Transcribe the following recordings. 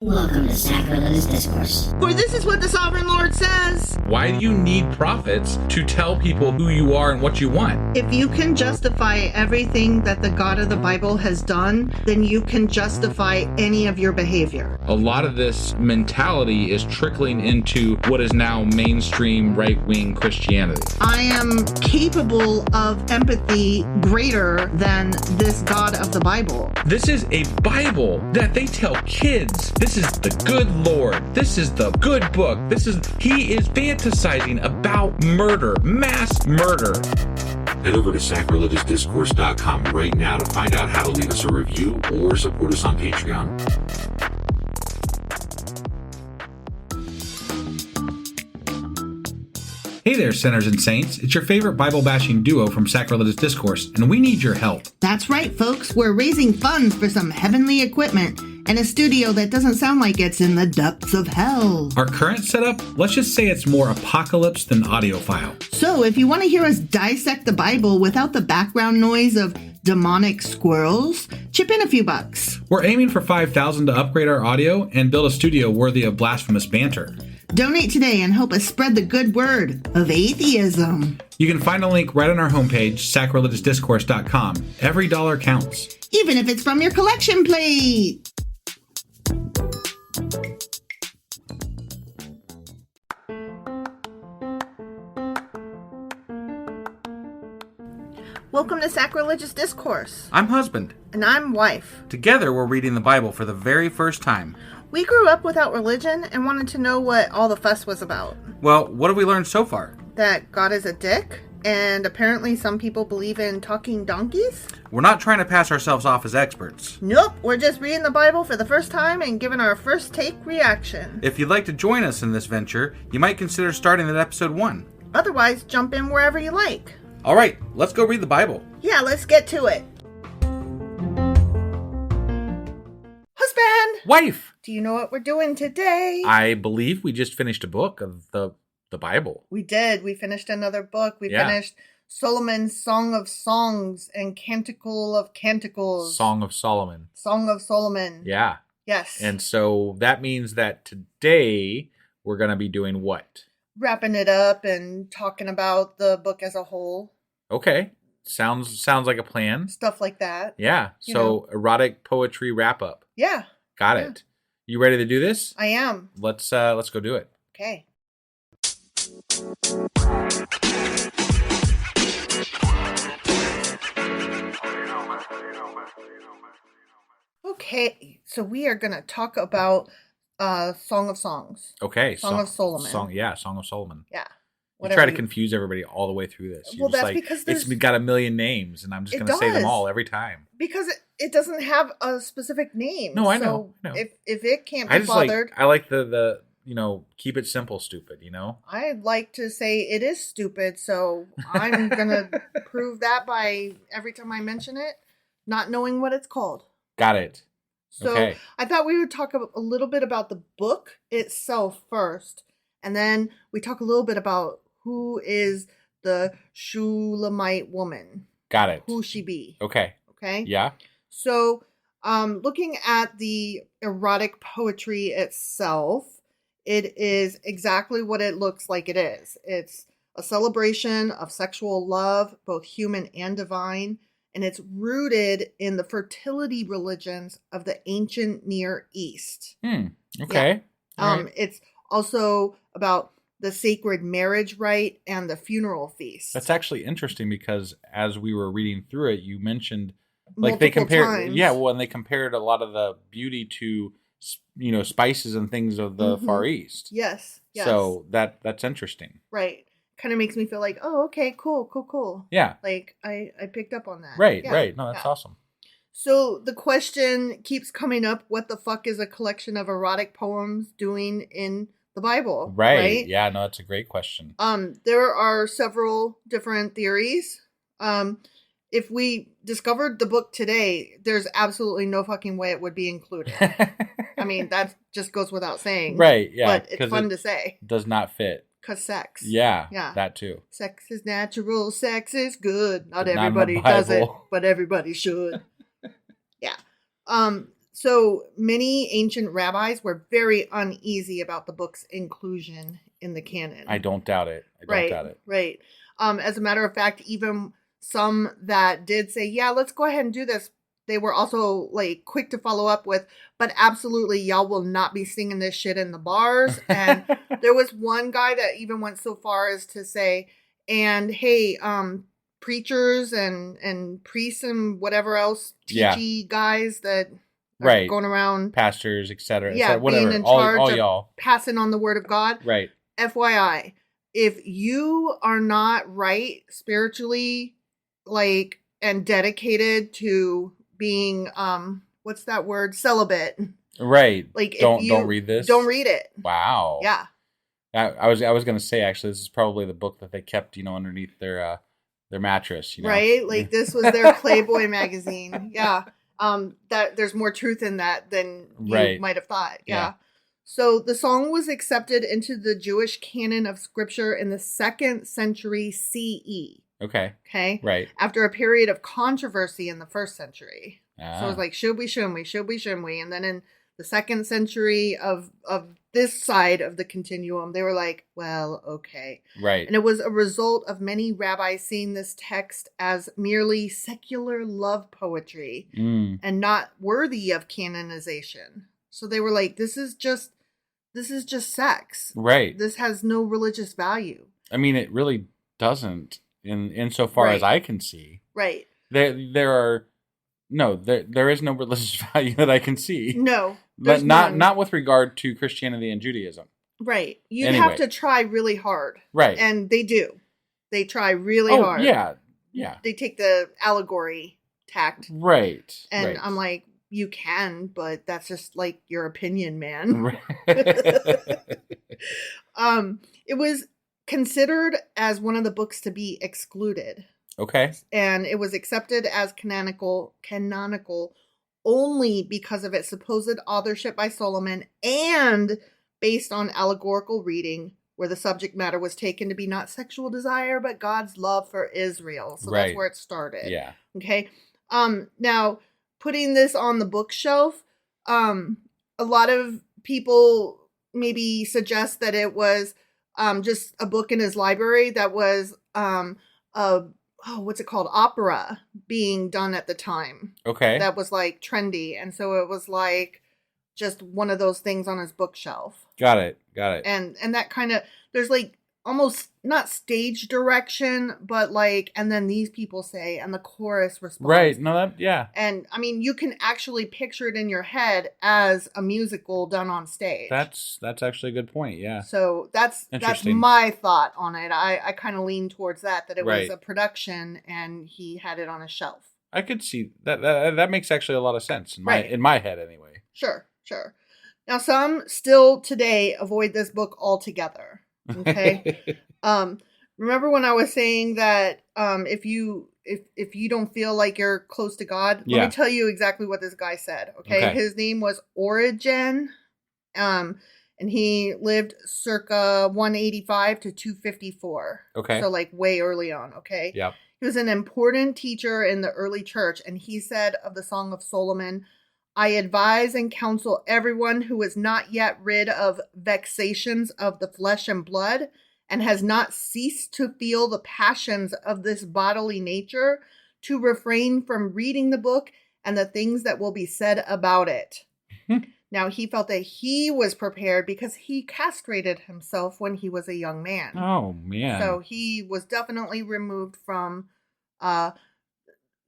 Welcome to Sacrilegious Discourse. For this is what the Sovereign Lord says. Why do you need prophets to tell people who you are and what you want? If you can justify everything that the God of the Bible has done, then you can justify any of your behavior. A lot of this mentality is trickling into what is now mainstream right-wing Christianity. I am capable of empathy greater than this God of the Bible. This is a Bible that they tell kids. This is the good Lord. This is the good book. He is fantasizing about murder, mass murder. Head over to sacrilegiousdiscourse.com right now to find out how to leave us a review or support us on Patreon. Hey there, sinners and saints. It's your favorite Bible-bashing duo from Sacrilegious Discourse, and we need your help. That's right, folks. We're raising funds for some heavenly equipment and a studio that doesn't sound like it's in the depths of hell. Our current setup, let's just say it's more apocalypse than audiophile. So if you want to hear us dissect the Bible without the background noise of demonic squirrels, chip in a few bucks. We're aiming for $5,000 to upgrade our audio and build a studio worthy of blasphemous banter. Donate today and help us spread the good word of atheism. You can find a link right on our homepage, sacrilegiousdiscourse.com. Every dollar counts. Even if it's from your collection plate. Welcome to Sacrilegious Discourse. I'm husband. And I'm wife. Together, we're reading the Bible for the very first time. We grew up without religion and wanted to know what all the fuss was about. Well, what have we learned so far? That God is a dick, and apparently some people believe in talking donkeys? We're not trying to pass ourselves off as experts. Nope, we're just reading the Bible for the first time and giving our first take reaction. If you'd like to join us in this venture, you might consider starting at episode 1. Otherwise, jump in wherever you like. All right, let's go read the Bible. Yeah, let's get to it. Husband! Wife! Do you know what we're doing today? I believe we just finished a book of the Bible. We did. We finished another book. We finished Solomon's Song of Songs and Canticle of Canticles. Song of Solomon. Song of Solomon. Yeah. Yes. And so that means that today we're going to be doing what? Wrapping it up and talking about the book as a whole. Okay. Sounds like a plan. Stuff like that. Yeah. So erotic poetry wrap up. Yeah. Got it. You ready to do this? I am. Let's go do it. Okay. Okay, so we are going to talk about Song of Songs. Okay. Song of Solomon. Song of Solomon. Yeah. You try to confuse everybody all the way through this. Well, that's because it's got a million names, and I'm just going to say them all every time. Because it doesn't have a specific name. No, I know. If it can't be bothered. I like the keep it simple, stupid, I'd like to say it is stupid, so I'm going to prove that by every time I mention it, not knowing what it's called. Got it. So okay. I thought we would talk a little bit about the book itself first, and then we talk a little bit about who is the Shulamite woman. Got it. Who she be. Okay. Okay? Yeah. So, looking at the erotic poetry itself, it is exactly what it looks like it is. It's a celebration of sexual love, both human and divine, and it's rooted in the fertility religions of the ancient Near East. Okay. Yeah. Right. It's also about the sacred marriage rite and the funeral feast. That's actually interesting because as we were reading through it, you mentioned Multiple they compared times. and they compared a lot of the beauty to spices and things of the Far East. Yes. So that's interesting. Right. Kind of makes me feel like, oh, okay, cool. Yeah. Like I picked up on that. Right, Yeah. right. No, that's awesome. So the question keeps coming up, what the fuck is a collection of erotic poems doing in the Bible? Right. Yeah, no, that's a great question. There are several different theories. If we discovered the book today, there's absolutely no fucking way it would be included. I mean, that just goes without saying. Right, yeah. But it's fun to say. Does not fit. Because sex. Yeah, Yeah. that too. Sex is natural. Sex is good. Not But not in the everybody does it, Bible. but everybody should. Yeah. So many ancient rabbis were very uneasy about the book's inclusion in the canon. I don't doubt it. Right. As a matter of fact, even some that did say, yeah, let's go ahead and do this, they were also like quick to follow up with, but absolutely, y'all will not be singing this shit in the bars. And there was one guy that even went so far as to say, and hey, preachers and priests and whatever else, teachy guys that are going around, pastors, etc. Yeah, whatever. being in charge all of y'all passing on the word of God. Right. FYI, if you are not right spiritually, like, and dedicated to being, what's that word? Celibate. Right. Like, don't read this. Don't read it. Wow. Yeah. I was going to say, actually, this is probably the book that they kept, underneath their mattress, Right? Like, this was their Playboy magazine. Yeah. That there's more truth in that than you might have thought. Yeah. So the song was accepted into the Jewish canon of scripture in the 2nd century CE. Okay. Right. After a period of controversy in the 1st century. Ah. So it was like, should we, shouldn't we? Should we, shouldn't we? And then in the 2nd century of this side of the continuum, they were like, well, okay. Right. And it was a result of many rabbis seeing this text as merely secular love poetry and not worthy of canonization. So they were like, this is just sex. Right. This has no religious value. I mean, it really doesn't insofar as I can see. Right. There is no religious value that I can see. No. But not with regard to Christianity and Judaism. Right. You'd have to try really hard. Right. And they do. They try really hard. Yeah. Yeah. They take the allegory tact. Right. And I'm like, you can, but that's just like your opinion, man. Right. It was considered as one of the books to be excluded. Okay. And it was accepted as canonical only because of its supposed authorship by Solomon and based on allegorical reading where the subject matter was taken to be not sexual desire, but God's love for Israel. So that's where it started. Yeah. Okay. Now, putting this on the bookshelf, a lot of people maybe suggest that it was just a book in his library that was what's it called? Opera being done at the time. Okay. That was like trendy. And so it was like just one of those things on his bookshelf. Got it. And that kind of, there's like almost not stage direction, but like, and then these people say, and the chorus responds. Right. No, yeah. And I mean, you can actually picture it in your head as a musical done on stage. That's actually a good point. Yeah. So that's my thought on it. I kind of lean towards that it was a production and he had it on a shelf. I could see that. That makes actually a lot of sense in my head anyway. Sure. Now, some still today avoid this book altogether. Okay. Remember when I was saying that if you don't feel like you're close to God, let me tell you exactly what this guy said. Okay. His name was Origen. And he lived circa 185 to 254. Okay. So like way early on. Okay. Yeah. He was an important teacher in the early church, and he said of the Song of Solomon, I advise and counsel everyone who is not yet rid of vexations of the flesh and blood and has not ceased to feel the passions of this bodily nature to refrain from reading the book and the things that will be said about it. Now, he felt that he was prepared because he castrated himself when he was a young man. Oh, man. So he was definitely removed from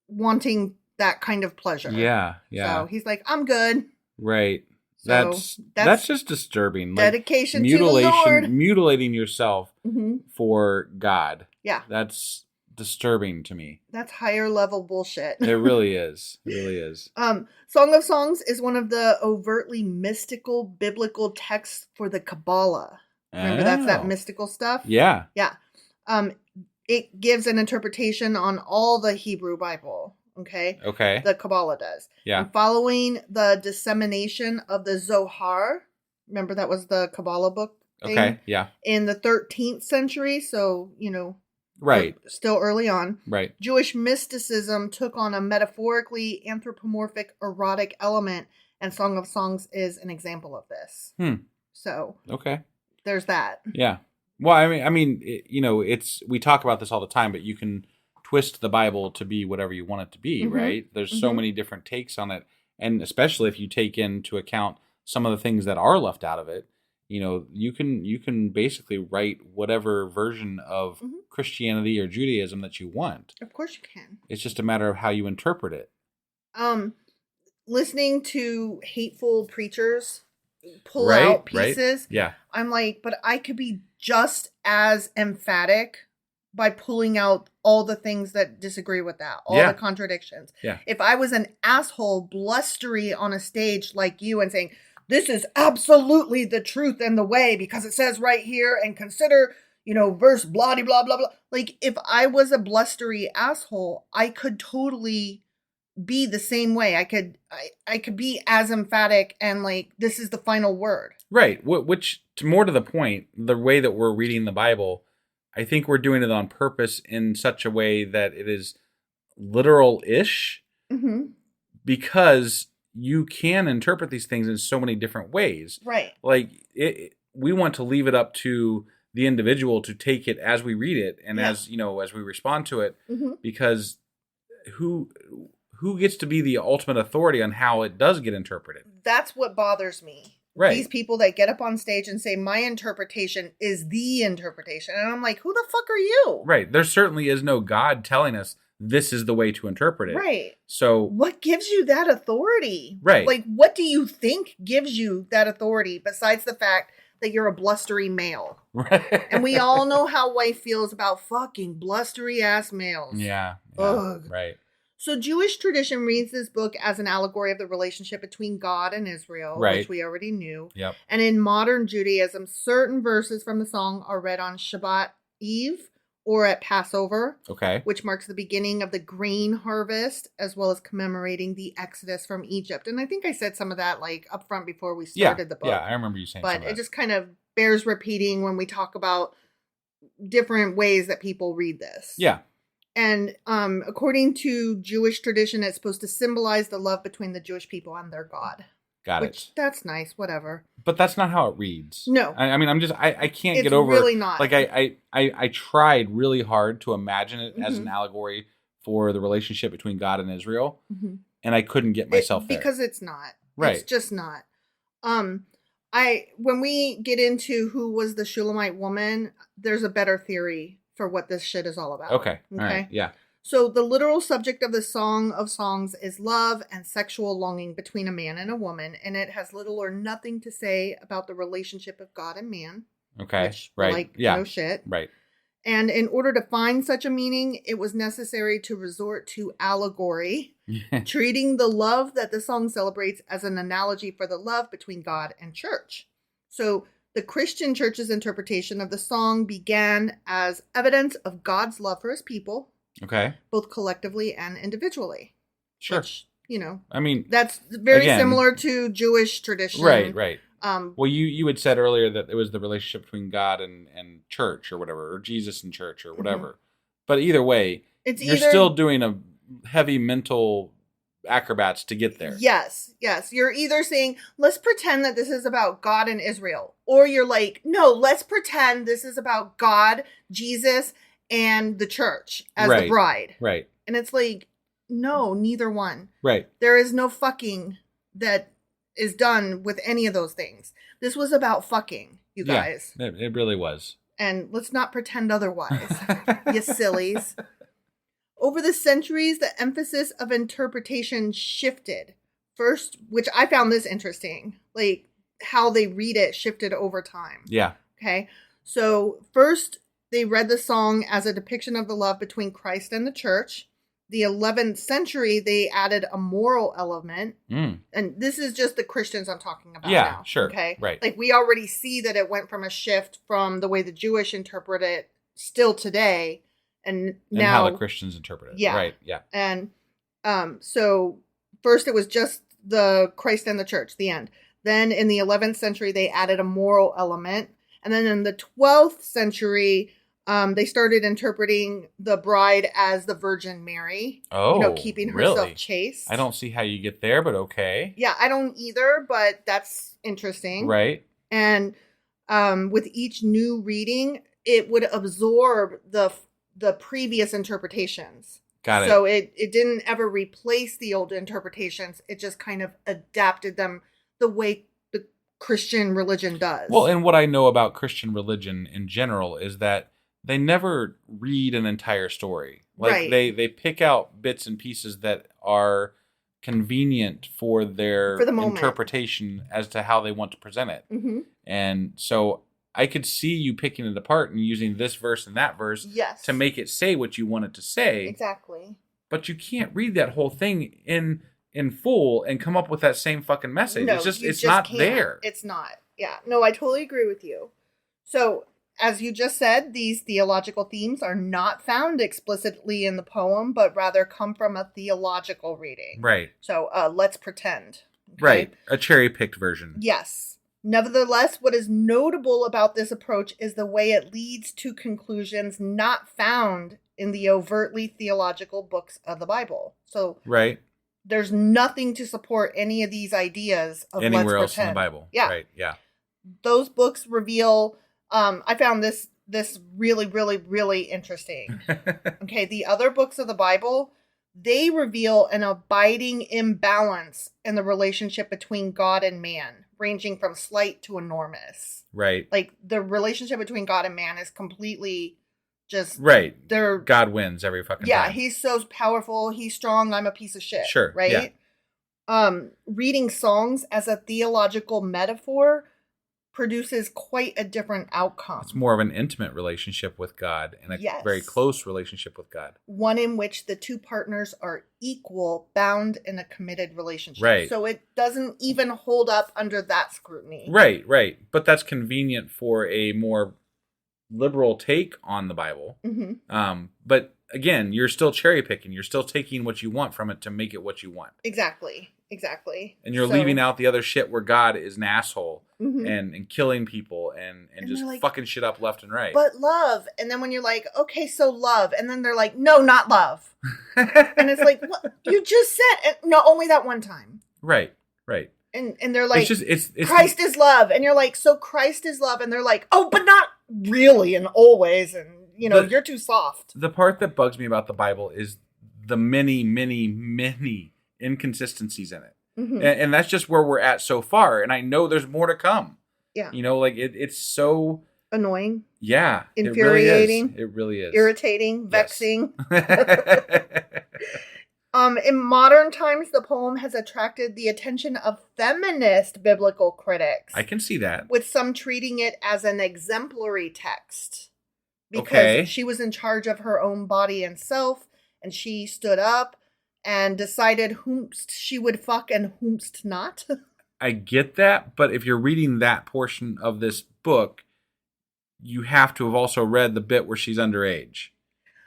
wanting that kind of pleasure. Yeah. So he's like, I'm good. Right. So that's just disturbing. Dedication to the Lord. Mutilating yourself Mm-hmm. for God. Yeah. That's disturbing to me. That's higher level bullshit. It really is. It really is. Song of Songs is one of the overtly mystical biblical texts for the Kabbalah. Remember, that's that mystical stuff? Yeah. Yeah. It gives an interpretation on all the Hebrew Bible. Okay. The Kabbalah does. Yeah. And following the dissemination of the Zohar, remember that was the Kabbalah book thing? Okay. Yeah. In the 13th century, so, right. Still early on. Right. Jewish mysticism took on a metaphorically anthropomorphic erotic element And Song of Songs is an example of this. So Okay. there's that. Yeah. Well, we talk about this all the time, but you can twist the Bible to be whatever you want it to be, right? There's so many different takes on it. And especially if you take into account some of the things that are left out of it, you can basically write whatever version of Christianity or Judaism that you want. Of course you can. It's just a matter of how you interpret it. Listening to hateful preachers pull out pieces. Right? Yeah. I'm like, but I could be just as emphatic by pulling out all the things that disagree with that, all the contradictions. Yeah. If I was an asshole blustery on a stage like you and saying, this is absolutely the truth and the way because it says right here and consider, verse blah, blah, blah, blah. Like if I was a blustery asshole, I could totally be the same way. I could be as emphatic and like, this is the final word. Right. Which, more to the point, the way that we're reading the Bible, I think we're doing it on purpose in such a way that it is literal-ish because you can interpret these things in so many different ways. Right. Like, we want to leave it up to the individual to take it as we read it and as we respond to it because who gets to be the ultimate authority on how it does get interpreted? That's what bothers me. Right. These people that get up on stage and say, my interpretation is the interpretation. And I'm like, who the fuck are you? Right. There certainly is no God telling us this is the way to interpret it. Right. So what gives you that authority? Right. Like, what do you think gives you that authority besides the fact that you're a blustery male? Right. And we all know how wife feels about fucking blustery ass males. Yeah. Ugh. Right. So Jewish tradition reads this book as an allegory of the relationship between God and Israel, which we already knew. Yep. And in modern Judaism, certain verses from the song are read on Shabbat Eve or at Passover, which marks the beginning of the grain harvest, as well as commemorating the Exodus from Egypt. And I think I said some of that like up front before we started the book. Yeah, I remember you saying but it just kind of bears repeating when we talk about different ways that people read this. Yeah. And according to Jewish tradition, it's supposed to symbolize the love between the Jewish people and their God. Got which, it. That's nice, whatever. But that's not how it reads. No. I mean, I can't it's get over really not. Like I tried really hard to imagine it as an allegory for the relationship between God and Israel, and I couldn't get myself there. Because it's not. Right. It's just not. When we get into who was the Shulamite woman, there's a better theory for what this shit is all about. Okay. All right. Yeah. So the literal subject of the Song of Songs is love and sexual longing between a man and a woman, and it has little or nothing to say about the relationship of God and man. Okay. Which, right. Like, yeah. no shit. Right. And in order to find such a meaning, it was necessary to resort to allegory, treating the love that the song celebrates as an analogy for the love between God and church. So the Christian church's interpretation of the song began as evidence of God's love for his people. Okay. Both collectively and individually. Sure. Which, I mean, that's very similar to Jewish tradition. Right, right. Well, you had said earlier that it was the relationship between God and church or whatever, or Jesus and church or whatever. But either way, you're still doing a heavy mental acrobats to get there. Yes. You're either saying, let's pretend that this is about God and Israel. Or you're like, no, let's pretend this is about God, Jesus, and the church as the bride. Right. And it's like, no, neither one. Right. There is no fucking that is done with any of those things. This was about fucking, you guys. Yeah, it really was. And let's not pretend otherwise, you sillies. Over the centuries, the emphasis of interpretation shifted. First, which I found this interesting, like how they read it shifted over time. Yeah. Okay. So first, they read the song as a depiction of the love between Christ and the church. The 11th century, they added a moral element. And this is just the Christians I'm talking about now. Yeah, sure. Okay. Right. Like we already see that it went from a shift from the way the Jewish interpret it still today. And now how the Christians interpret it. Yeah. Right. Yeah. And so first it was just the Christ and the church, the end. Then in the 11th century, they added a moral element. And then in the 12th century, They started interpreting the bride as the Virgin Mary. Oh, keeping herself really? chaste. I don't see how you get there, but okay. Yeah, I don't either, but that's interesting. Right. And with each new reading, it would absorb the previous interpretations. Got it. So it didn't ever replace the old interpretations. It just kind of adapted them the way the Christian religion does. Well, and what I know about Christian religion in general is that they never read an entire story. Like Right. they pick out bits and pieces that are convenient for their the moment. interpretation as to how they want to present it. Mm-hmm. And so I could see you picking it apart and using this verse and that verse Yes. to make it say what you want it to say. Exactly. But you can't read that whole thing in full and come up with that same fucking message. No, It's not can't. there. It's not. Yeah. No, I totally agree with you. So, as you just said, these theological themes are not found explicitly in the poem, but rather come from a theological reading. Right. So, let's pretend. Okay? Right. A cherry-picked version. Yes. Nevertheless, what is notable about this approach is the way it leads to conclusions not found in the overtly theological books of the Bible. So, Right. there's nothing to support any of these ideas of Anywhere let's else in the pretend. Bible. Yeah. Right. Yeah. Those books reveal, I found this really, really, really interesting. Okay, the other books of the Bible, they reveal an abiding imbalance in the relationship between God and man, ranging from slight to enormous. Right. Like, the relationship between God and man is completely just... Right. They're... God wins every fucking Yeah, time. he's so powerful, he's strong, I'm a piece of shit. Sure, Right? Reading songs as a theological metaphor produces quite a different outcome. It's more of an intimate relationship with God and a Yes. very close relationship with God. One in which the two partners are equal, bound in a committed relationship. Right. So it doesn't even hold up under that scrutiny. Right, right. But that's convenient for a more liberal take on the Bible. Mm-hmm. But again, you're still cherry picking. You're still taking what you want from it to make it what you want. Exactly. And you're So- leaving out the other shit where God is an asshole Mhm. and killing people and just they're like, fucking shit up left and right. But love. And then when you're like, okay, so love. And then they're like, no, not love. And it's like, what? You just said, no, only that one time. Right, right. And they're like, it's Christ is love. And you're like, so Christ is love. And they're like, oh, but not really and always. And, you're too soft. The part that bugs me about the Bible is the many, many, many inconsistencies in it. Mm-hmm. And that's just where we're at so far. And I know there's more to come. Yeah. It's so... Annoying. Yeah. Infuriating. It really is. Irritating. Yes. Vexing. In modern times, the poem has attracted the attention of feminist biblical critics, I can see that. with some treating it as an exemplary text. Because Okay. she was in charge of her own body and self, and she stood up and decided whomst she would fuck and whomst not. I get that, but if you're reading that portion of this book, you have to have also read the bit where she's underage.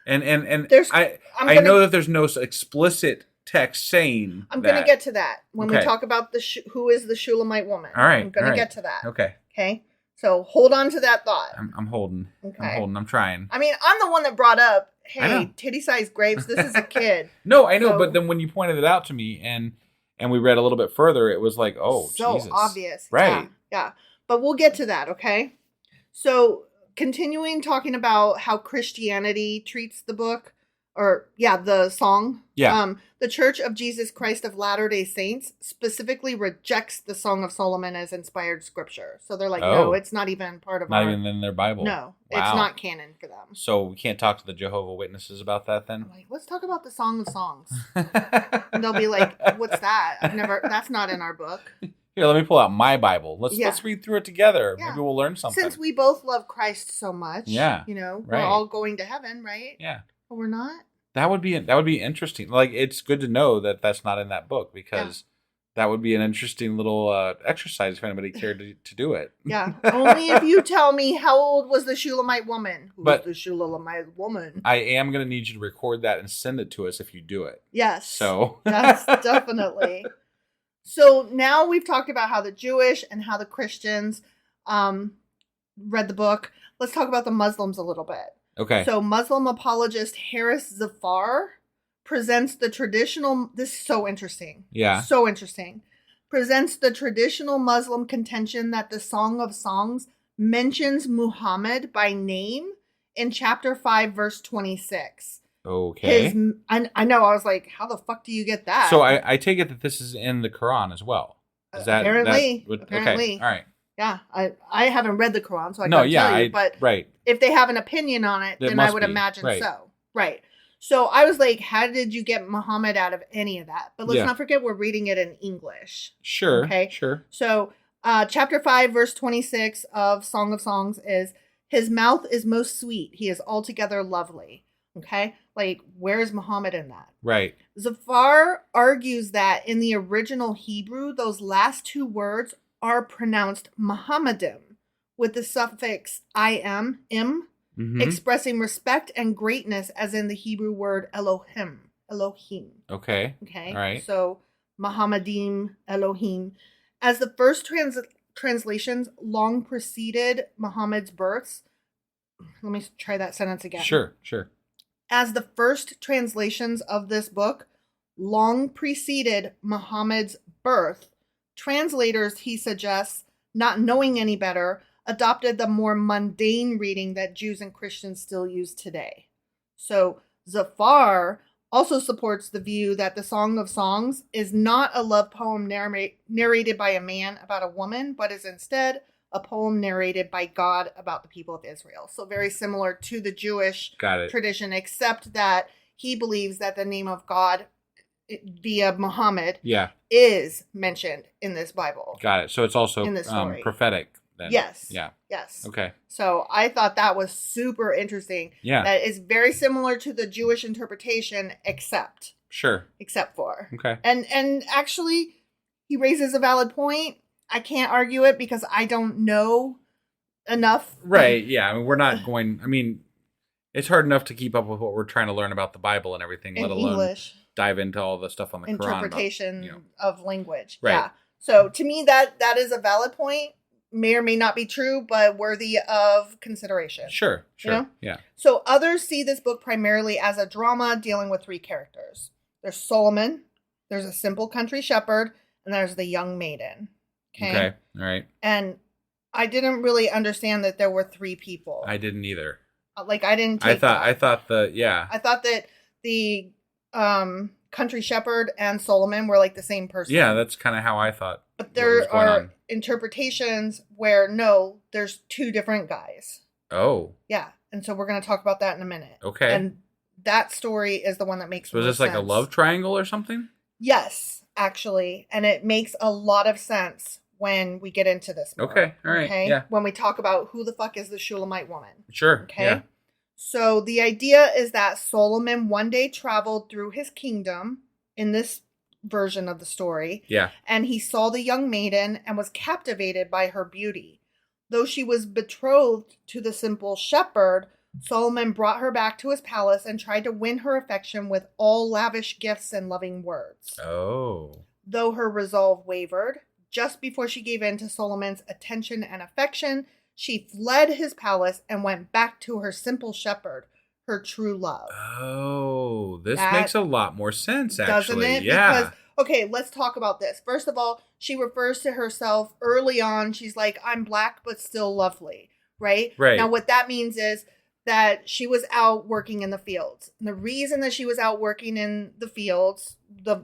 And There's- I I'm know gonna- that there's no explicit text saying I'm that. going to get to that when we Okay. talk about who is the Shulamite woman. All right, I'm going all to right. get to that. Okay. Okay. So hold on to that thought. I'm holding. Okay. I'm trying. I mean, I'm the one that brought up, I know. hey, titty-sized grapes, this is a kid. No, I know, So- but then when you pointed it out to me and we read a little bit further, it was like, oh, so Jesus. obvious. Right. Yeah. But we'll get to that, okay? So continuing talking about how Christianity treats the book, the song. Yeah. The Church of Jesus Christ of Latter-day Saints specifically rejects the Song of Solomon as inspired scripture. So they're like, no, Oh. it's not even part of Not our... even in their Bible. No, Wow. it's not canon for them. So we can't talk to the Jehovah's Witnesses about that then? I'm like, let's talk about the Song of Songs. And they'll be like, what's that? That's not in our book. Here, let me pull out my Bible. Let's Yeah. read through it together. Yeah. Maybe we'll learn something. Since we both love Christ so much, Yeah, we're right. all going to heaven, right? Yeah. But we're not? That would be interesting. Like, it's good to know that that's not in that book because that would be an interesting little exercise if anybody cared to do it. Yeah. Only if you tell me how old was the Shulamite woman. Who's But- the Shulamite woman? I am going to need you to record that and send it to us if you do it. Yes. So Yes, definitely. So now we've talked about how the Jewish and how the Christians read the book. Let's talk about the Muslims a little bit. Okay. So Muslim apologist Harris Zafar presents the traditional, this is so interesting. Yeah. So interesting. Presents the traditional Muslim contention that the Song of Songs mentions Muhammad by name in chapter 5, verse 26. Okay. I know, I was like, how the fuck do you get that? So I take it that this is in the Quran as well. Is that apparently? Okay. All right. Yeah, I haven't read the Quran, so I No, can't yeah, tell you. But right. if they have an opinion on it, There then I must would be, imagine right. so. Right. So I was like, how did you get Muhammad out of any of that? But let's not forget we're reading it in English. Sure. Okay. Sure. So chapter 5, verse 26 of Song of Songs is, his mouth is most sweet. He is altogether lovely. Okay. Like, where is Muhammad in that? Right. Zafar argues that in the original Hebrew, those last two words are pronounced Muhammadim with the suffix im, Mm-hmm. expressing respect and greatness as in the Hebrew word Elohim. Okay. Okay. All right. So Muhammadim, Elohim. As the first translations long preceded Muhammad's births. Let me try that sentence again. Sure. As the first translations of this book long preceded Muhammad's birth, translators, he suggests, not knowing any better, adopted the more mundane reading that Jews and Christians still use today. So Zafar also supports the view that the Song of Songs is not a love poem narrated by a man about a woman, but is instead a poem narrated by God about the people of Israel. So very similar to the Jewish tradition, except that he believes that the name of God via Muhammad is mentioned in this Bible. Got it. So it's also in this story. Prophetic then. Yes. Yeah. Yes. Okay. So I thought that was super interesting. Yeah. That is very similar to the Jewish interpretation, except for. Okay. And actually, he raises a valid point. I can't argue it because I don't know enough. Right. Yeah. I mean, we're not going. I mean, it's hard enough to keep up with what we're trying to learn about the Bible and everything, let alone English. Dive into all the stuff on the interpretation Quran about, of language. Right. Yeah. So to me, that is a valid point. May or may not be true, but worthy of consideration. Sure. You know? Yeah. So others see this book primarily as a drama dealing with three characters. There's Solomon, there's a simple country shepherd, and there's the young maiden. Okay. All right. And I didn't really understand that there were three people. I didn't either. Like, I didn't I thought that the country shepherd and Solomon were like the same person. Yeah, that's kind of how I thought. But there are interpretations where no, there's two different guys. Oh. Yeah. And so we're going to talk about that in a minute. Okay. And that story is the one that makes So is this like a love triangle or something? Yes, actually. And it makes a lot of sense when we get into this more. Okay. All right. Okay. Yeah. When we talk about who the fuck is the Shulamite woman. Sure. Okay. Yeah. So the idea is that Solomon one day traveled through his kingdom in this version of the story. Yeah. And he saw the young maiden and was captivated by her beauty. Though she was betrothed to the simple shepherd, Solomon brought her back to his palace and tried to win her affection with all lavish gifts and loving words. Oh. Though her resolve wavered, just before she gave in to Solomon's attention and affection, she fled his palace and went back to her simple shepherd, her true love. Oh, this makes a lot more sense, actually. Doesn't it? Yeah. Because, okay, let's talk about this. First of all, she refers to herself early on. She's like, I'm black, but still lovely. Right? Right. Now, what that means is that she was out working in the fields. And the reason that she was out working in the fields, the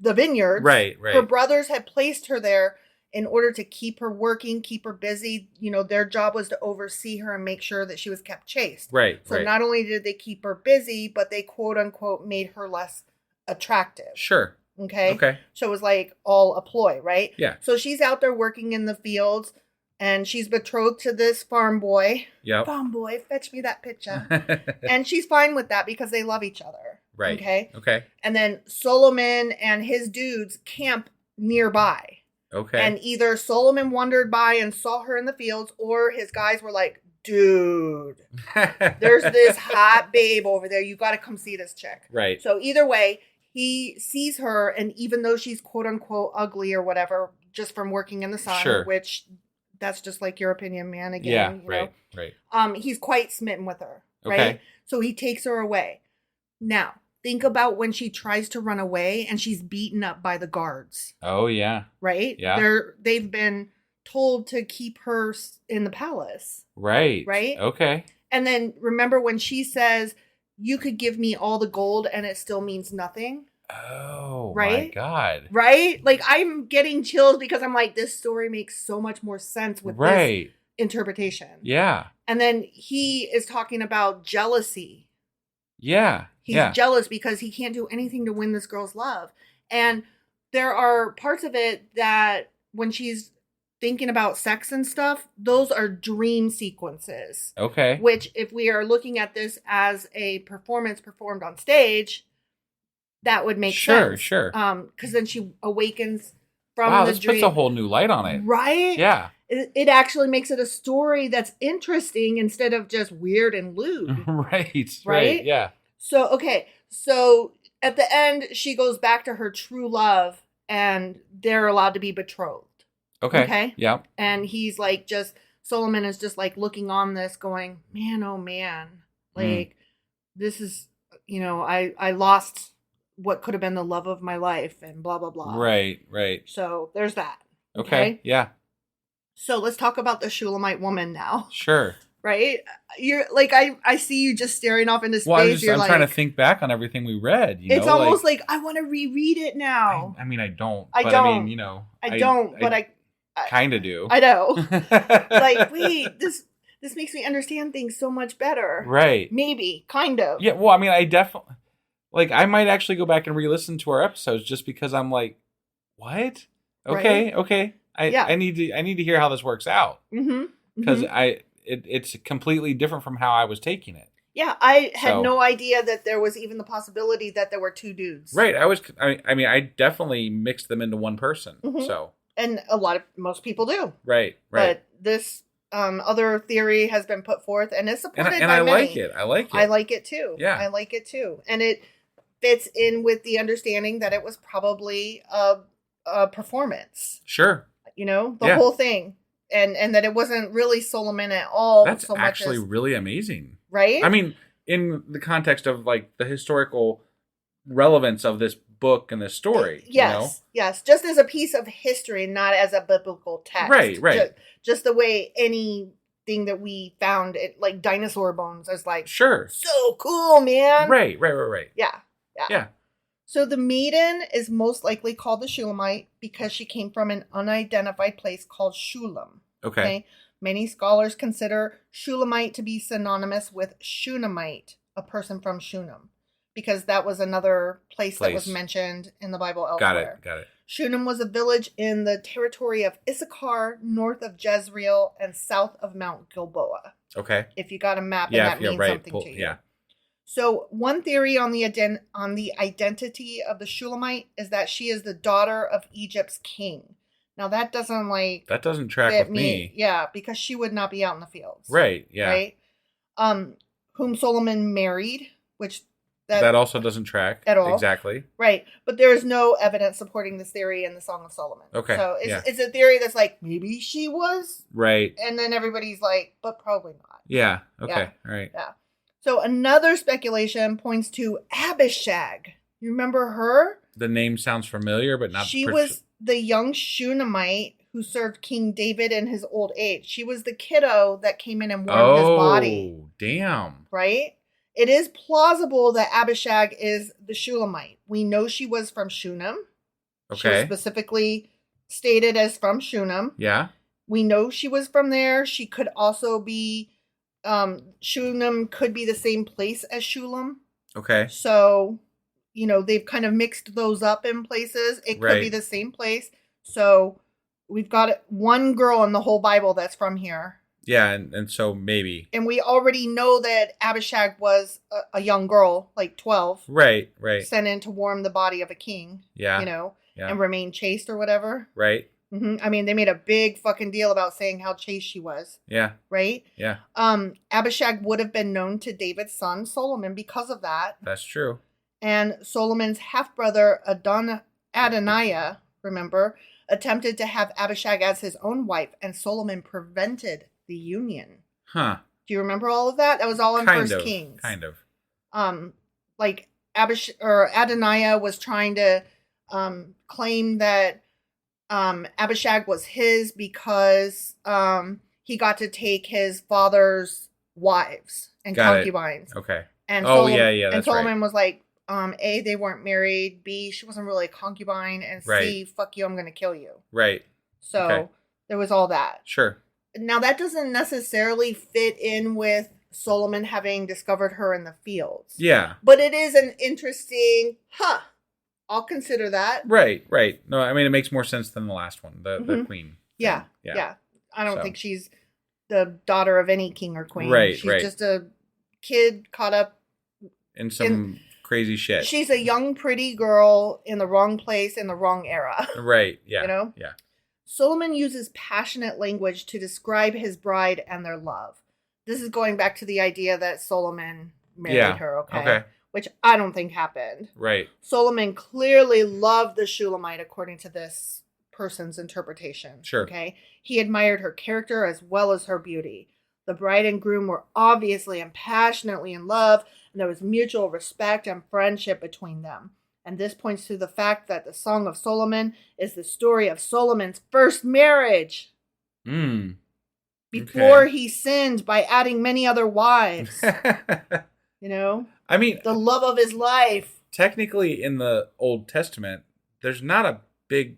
vineyards, right. Her brothers had placed her there in order to keep her working, keep her busy. You know, their job was to oversee her and make sure that she was kept chaste. Right. So not only did they keep her busy, but they quote unquote made her less attractive. Sure. Okay. So it was like all a ploy, right? Yeah. So she's out there working in the fields and she's betrothed to this farm boy. Yep. Farm boy, fetch me that picture. And she's fine with that because they love each other. Right. Okay. And then Solomon and his dudes camp nearby. Okay. And either Solomon wandered by and saw her in the fields, or his guys were like, dude, there's this hot babe over there. You got to come see this chick. Right. So either way, he sees her, and even though she's quote unquote ugly or whatever, just from working in the sun, which that's just like your opinion, man. Again, yeah, right. He's quite smitten with her. Okay. Right? So he takes her away. Now, think about when she tries to run away and she's beaten up by the guards. Oh, yeah. Right? Yeah. They've been told to keep her in the palace. Right. Right? Okay. And then remember when she says, you could give me all the gold and it still means nothing? Oh, right? my God. Right? Like, I'm getting chills because I'm like, this story makes so much more sense with this interpretation. Yeah. And then he is talking about jealousy. Yeah. He's jealous because he can't do anything to win this girl's love. And there are parts of it that when she's thinking about sex and stuff, those are dream sequences. Okay. Which, if we are looking at this as a performance performed on stage, that would make sense. Sure. Because then she awakens from wow, the this dream. puts a whole new light on it. Right? Yeah. It actually makes it a story that's interesting instead of just weird and lewd. Right. Yeah. So, okay. So, at the end, she goes back to her true love and they're allowed to be betrothed. Okay. Yeah. And he's like, Solomon is just like looking on this going, man, oh man. Like, this is, I lost what could have been the love of my life and blah, blah, blah. Right. So there's that. Okay. Yeah. So let's talk about the Shulamite woman now. Sure. Right? You're like, I see you just staring off into space. Well, I'm like, trying to think back on everything we read. It's almost like I want to reread it now. I mean, I don't. I but don't. I mean, I don't, but I kind of do. I know. Like, wait, this makes me understand things so much better. Right. Maybe, kind of. Yeah, well, I mean, I definitely, I might actually go back and re-listen to our episodes just because I'm like, what? Okay, right? I need to hear how this works out. Because it's completely different from how I was taking it. Yeah, I had no idea that there was even the possibility that there were two dudes. Right. I definitely mixed them into one person. So. And most people do. Right. But this other theory has been put forth and is supported by many. I like it. I like it too. Yeah. I like it too. And it fits in with the understanding that it was probably a performance. Sure. The whole thing. And that it wasn't really Solomon at all. That's so much actually as, really amazing. Right? I mean, in the context of the historical relevance of this book and this story. Yes. Just as a piece of history, not as a biblical text. Right. Just the way anything that we found, like dinosaur bones, is like, sure, so cool, man. Right. Yeah. So the maiden is most likely called the Shulamite because she came from an unidentified place called Shulam. Okay. Many scholars consider Shulamite to be synonymous with Shunammite, a person from Shunem, because that was another place that was mentioned in the Bible elsewhere. Got it. Shunem was a village in the territory of Issachar, north of Jezreel and south of Mount Gilboa. Okay. If you got a map, and that means something to you. Yeah. So one theory on the identity of the Shulamite is that she is the daughter of Egypt's king. Now that doesn't track with me. Yeah, because she would not be out in the fields. Right. Yeah. Right. Whom Solomon married, which that also doesn't track at all. Exactly. Right. But there is no evidence supporting this theory in the Song of Solomon. Okay. So it's a theory that's like, maybe she was. Right. And then everybody's like, but probably not. Yeah. Okay. Yeah. All right. Yeah. So another speculation points to Abishag. You remember her? The name sounds familiar, but not. She was the young Shunammite who served King David in his old age. She was the kiddo that came in and warmed his body. Oh, damn. Right? It is plausible that Abishag is the Shulamite. We know she was from Shunem. Okay. She was specifically stated as from Shunem. Yeah. We know she was from there. She could also be, Shunem could be the same place as Shulam. Okay. So, they've kind of mixed those up in places. It could be the same place. So we've got one girl in the whole Bible that's from here. Yeah, and so maybe. And we already know that Abishag was a young girl, like 12. Right. Sent in to warm the body of a king. Yeah. And remain chaste or whatever. Right. Mm-hmm. I mean, they made a big fucking deal about saying how chaste she was. Yeah. Right? Yeah. Abishag would have been known to David's son, Solomon, because of that. That's true. And Solomon's half-brother, Adoniah, remember, attempted to have Abishag as his own wife, and Solomon prevented the union. Huh. Do you remember all of that? That was all in First Kings. Kind of. Like Adoniah was trying to claim that Abishag was his because he got to take his father's wives and concubines. Okay. And Solomon, and Solomon was like, A, they weren't married. B, she wasn't really a concubine. And C, fuck you, I'm going to kill you. Right. So there was all that. Sure. Now, that doesn't necessarily fit in with Solomon having discovered her in the fields. Yeah. But it is an interesting, I'll consider that. Right. No, I mean, it makes more sense than the last one, the queen. Yeah. I don't think she's the daughter of any king or queen. Right, She's just a kid caught up in some crazy shit. She's a young, pretty girl in the wrong place in the wrong era. Right, yeah. You know? Yeah. Solomon uses passionate language to describe his bride and their love. This is going back to the idea that Solomon married her, okay? Which I don't think happened. Right. Solomon clearly loved the Shulamite according to this person's interpretation. Sure. Okay? He admired her character as well as her beauty. The bride and groom were obviously and passionately in love, and there was mutual respect and friendship between them. And this points to the fact that the Song of Solomon is the story of Solomon's first marriage. Before he sinned by adding many other wives. You know? I mean, the love of his life. Technically, in the Old Testament, there's not a big,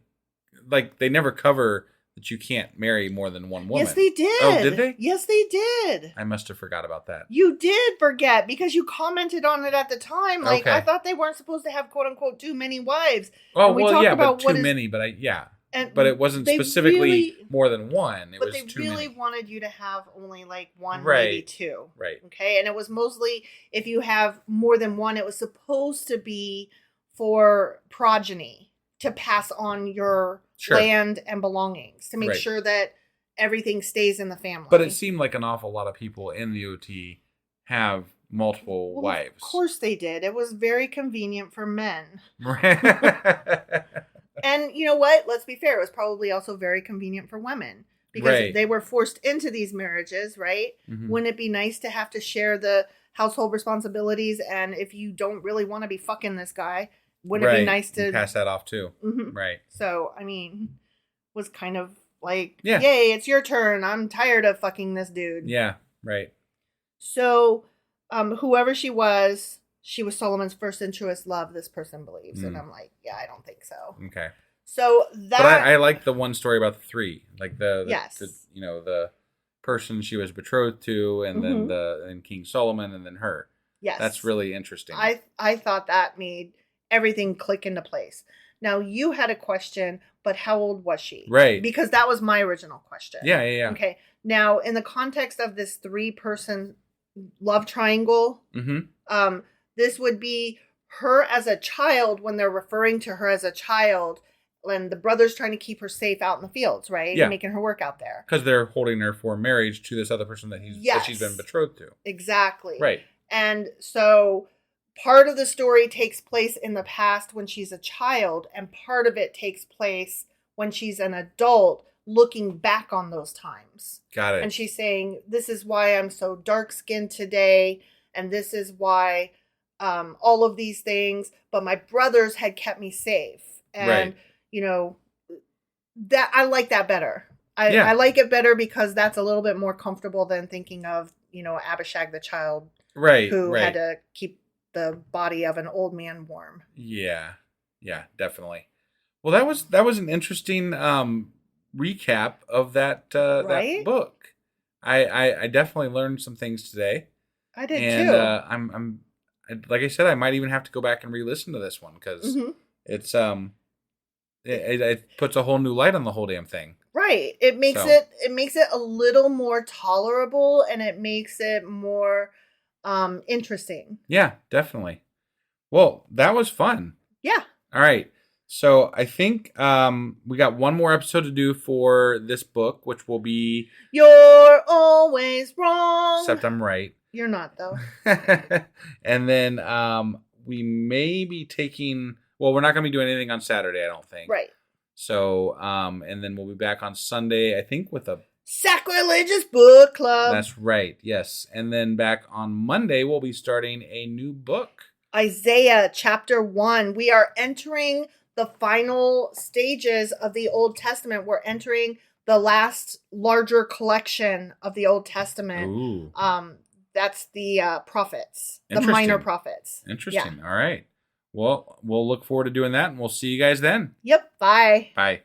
like, they never cover that you can't marry more than one woman. Yes, they did. Oh, did they? Yes, they did. I must have forgot about that. You did forget because you commented on it at the time. Like, I thought they weren't supposed to have, quote unquote, too many wives. Oh, well, yeah, but too many, but but it wasn't specifically more than one. It was too many. But they really wanted you to have only like one, right. maybe two. Right. Okay. And it was mostly, if you have more than one, it was supposed to be for progeny to pass on your land and belongings to make sure that everything stays in the family. But it seemed like an awful lot of people in the OT have multiple wives. Of course they did. It was very convenient for men. And you know what? Let's be fair. It was probably also very convenient for women because they were forced into these marriages, right? Mm-hmm. Wouldn't it be nice to have to share the household responsibilities? And if you don't really want to be fucking this guy, wouldn't it be nice to pass that off too? Mm-hmm. Right. So, I mean, was kind of like, yay, it's your turn. I'm tired of fucking this dude. Yeah, right. So, whoever she was Solomon's first and truest love, this person believes. And I'm like, yeah, I don't think so. Okay. So that... But I like the one story about the three. Like the the person she was betrothed to, and then and King Solomon, and then her. Yes. That's really interesting. I thought that made everything click into place. Now, you had a question, but how old was she? Right. Because that was my original question. Yeah. Okay. Now, in the context of this 3-person love triangle, this would be her as a child when they're referring to her as a child, and the brother's trying to keep her safe out in the fields, right? Yeah. Making her work out there. Because they're holding her for marriage to this other person that she's been betrothed to. Exactly. Right. And so part of the story takes place in the past when she's a child, and part of it takes place when she's an adult looking back on those times. Got it. And she's saying, this is why I'm so dark-skinned today, and this is why all of these things, but my brothers had kept me safe. And, that I like that better. I like it better because that's a little bit more comfortable than thinking of, Abishag the child. Who had to keep the body of an old man warm. Yeah, definitely. Well, that was an interesting recap of that that book. I definitely learned some things today. I did too. I'm like I said, I might even have to go back and re-listen to this one because it's it puts a whole new light on the whole damn thing. Right. It makes it a little more tolerable, and it makes it more interesting. Yeah, definitely. Well, that was fun. Yeah. All right. So I think we got one more episode to do for this book, which will be You're Always Wrong. Except I'm right. You're not, though. And then we may be taking... Well, we're not going to be doing anything on Saturday, I don't think. Right. So, and then we'll be back on Sunday, I think, with a Sacrilegious Book Club. That's right, yes. And then back on Monday, we'll be starting a new book. Isaiah chapter 1. We are entering the final stages of the Old Testament. We're entering the last larger collection of the Old Testament. Ooh. That's the prophets, the minor prophets. Interesting. Yeah. All right. Well, we'll look forward to doing that, and we'll see you guys then. Yep. Bye. Bye.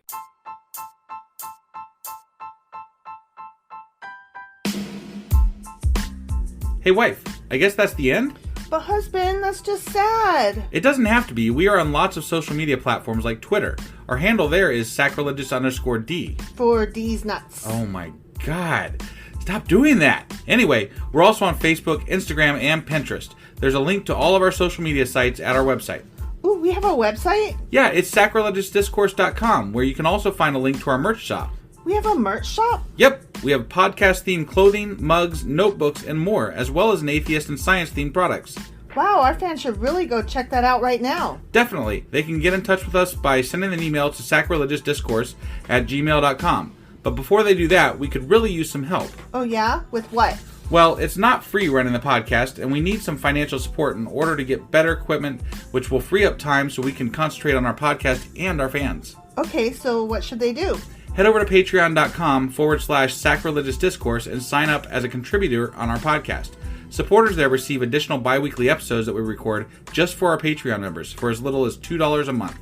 Hey, wife, I guess that's the end? But husband, that's just sad. It doesn't have to be. We are on lots of social media platforms like Twitter. Our handle there is sacrilegious_D. For D's nuts. Oh my God. Stop doing that. Anyway, we're also on Facebook, Instagram, and Pinterest. There's a link to all of our social media sites at our website. Ooh, we have a website? Yeah, it's sacrilegiousdiscourse.com, where you can also find a link to our merch shop. We have a merch shop? Yep, we have podcast-themed clothing, mugs, notebooks, and more, as well as an atheist and science-themed products. Wow, our fans should really go check that out right now. Definitely. They can get in touch with us by sending an email to sacrilegiousdiscourse@gmail.com. But before they do that, we could really use some help. Oh yeah? With what? Well, it's not free running the podcast, and we need some financial support in order to get better equipment, which will free up time so we can concentrate on our podcast and our fans. Okay, so what should they do? Head over to patreon.com/sacrilegious discourse and sign up as a contributor on our podcast. Supporters there receive additional bi-weekly episodes that we record just for our Patreon members for as little as $2 a month.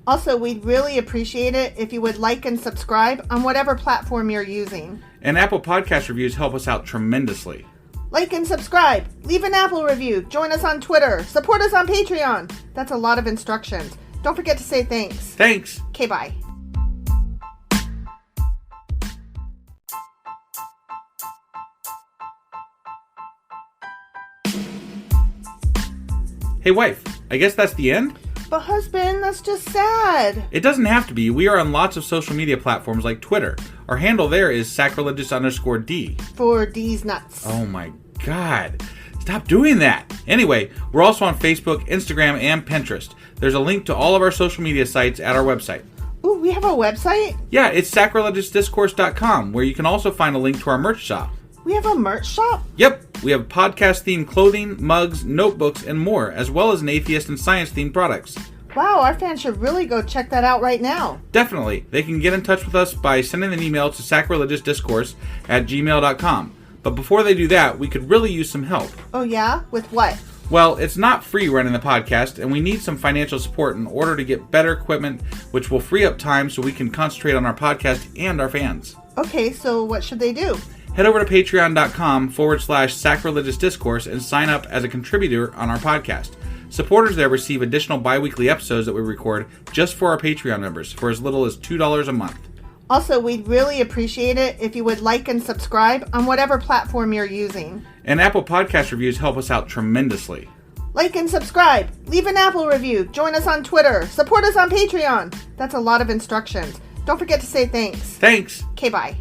Also, we'd really appreciate it if you would like and subscribe on whatever platform you're using. And Apple Podcast reviews help us out tremendously. Like and subscribe. Leave an Apple review. Join us on Twitter. Support us on Patreon. That's a lot of instructions. Don't forget to say thanks. Thanks. Okay, bye. Hey, wife, I guess that's the end? But husband, that's just sad. It doesn't have to be. We are on lots of social media platforms like Twitter. Our handle there is sacrilegious_D. For D's nuts. Oh my God. Stop doing that. Anyway, we're also on Facebook, Instagram, and Pinterest. There's a link to all of our social media sites at our website. Ooh, we have a website? Yeah, it's sacrilegiousdiscourse.com, where you can also find a link to our merch shop. We have a merch shop? Yep, we have podcast-themed clothing, mugs, notebooks, and more, as well as an atheist and science-themed products. Wow, our fans should really go check that out right now. Definitely. They can get in touch with us by sending an email to sacrilegiousdiscourse@gmail.com. But before they do that, we could really use some help. Oh yeah? With what? Well, it's not free running the podcast, and we need some financial support in order to get better equipment, which will free up time so we can concentrate on our podcast and our fans. Okay, so what should they do? Head over to patreon.com/sacrilegious discourse and sign up as a contributor on our podcast. Supporters there receive additional bi-weekly episodes that we record just for our Patreon members for as little as $2 a month. Also, we'd really appreciate it if you would like and subscribe on whatever platform you're using. And Apple Podcast reviews help us out tremendously. Like and subscribe. Leave an Apple review. Join us on Twitter. Support us on Patreon. That's a lot of instructions. Don't forget to say thanks. Thanks. Okay, bye.